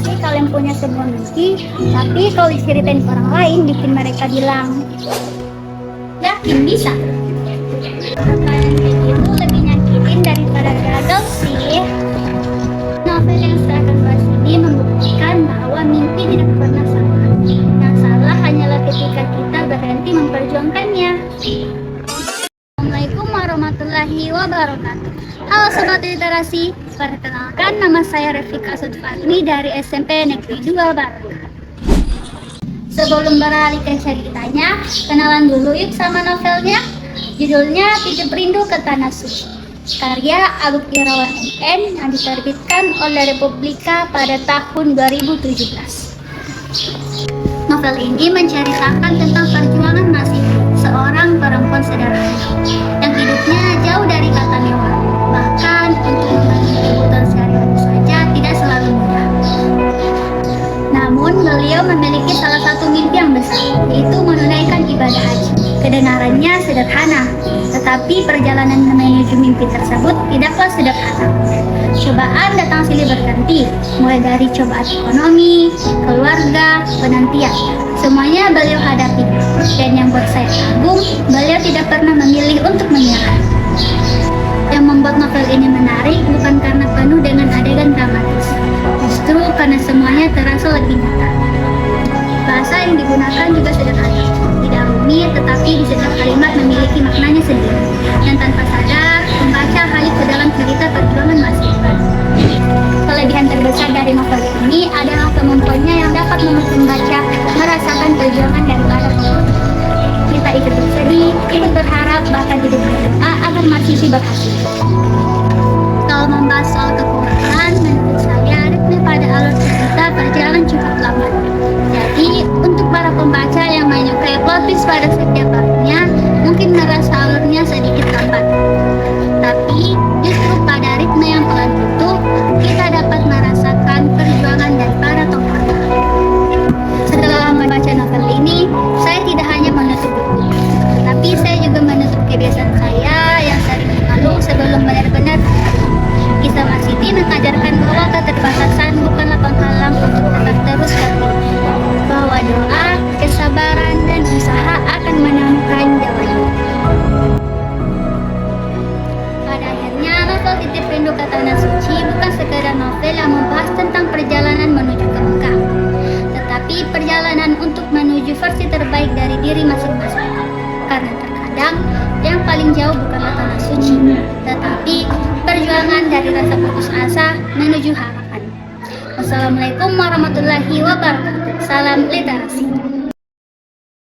nggak sih kalian punya sebuah mimpi, tapi kalau diceritain ke orang lain bikin mereka bilang, yakin bisa? Kalian kayak gitu lebih nyakitin daripada gagal sih. Novel yang saya akan bahas ini membuktikan bahwa mimpi tidak pernah salah. Yang salah hanyalah ketika kita berhenti memperjuangkannya. Assalamualaikum warahmatullahi wabarakatuh. Halo Sobat Literasi, perkenalkan nama saya Revika Sudfatmi dari SMP Negeri 2 Barat. Sebelum beralih ke ceritanya, kenalan dulu yuk sama novelnya. Judulnya Titip Rindu ke Tanah Suci, karya Agung Irawan MN yang diterbitkan oleh Republika pada tahun 2017. Novel ini menceritakan tentang perjuangan Masih, seorang perempuan sederhana yang hidupnya jauh dari kata mewah. Bahkan untuk memenuhi kebutuhan sehari-hari saja tidak selalu mudah. Namun beliau memiliki salah satu mimpi yang besar, yaitu menunaikan ibadah haji. Kedengarannya sederhana, tetapi perjalanan menuju mimpi tersebut tidaklah sederhana. Cobaan datang silih berganti, mulai dari cobaan ekonomi, keluarga, penantian. Semuanya beliau hadapi, dan yang buat saya kagum, beliau tidak pernah memilih untuk menyerah. Yang membuat novel ini menarik bukan karena penuh dengan adegan dramatis, justru karena semuanya terasa lebih nyata. Bahasa yang digunakan juga sederhana, tidak rumit, tetapi di setiap kalimat memiliki maknanya sendiri, dan tanpa sadar pembaca hanyut ke dalam cerita perjuangan Masih. Kelebihan terbesar dari novel ini adalah kemampuannya yang dapat membuat pembaca merasakan perjuangan dari para tokoh. Kita ikut bersedih, ikut berharap, bahkan hidup berdoa agar Masih berhasil. Kalau membahas soal kekurangan, menurut saya ritme pada alur cerita berjalan cukup lambat. Jadi, untuk para pembaca yang menyukai plot twist pada setiap babnya, mungkin merasa alurnya sedikit lambat. Tapi, justru pada ritme yang pelan itu, kita dapat merasakan perjuangan dari para tokoh. Setelah membaca novel ini, saya tidak hanya menutup buku, tetapi saya juga menutup kebiasaan saya yang sering mengeluh sebelum benar-benar. Kisah Masih mengajarkan bahwa keterbatasan bukanlah penghalang untuk tetap terus berpikir, bahwa doa, kesabaran, dan usaha akan menemukan jawaban. Pada akhirnya, novel Titip Rindu ke Tanah Suci bukan sekedar novel yang membahas tentang perjalanan menuju ke Mekah, tetapi perjalanan untuk menuju versi terbaik dari diri masing-masing. Karena terkadang yang paling jauh bukanlah Tanah Suci, tetapi perjuangan dari rasa putus asa menuju harapan. Wassalamualaikum warahmatullahi wabarakatuh. Salam literasi.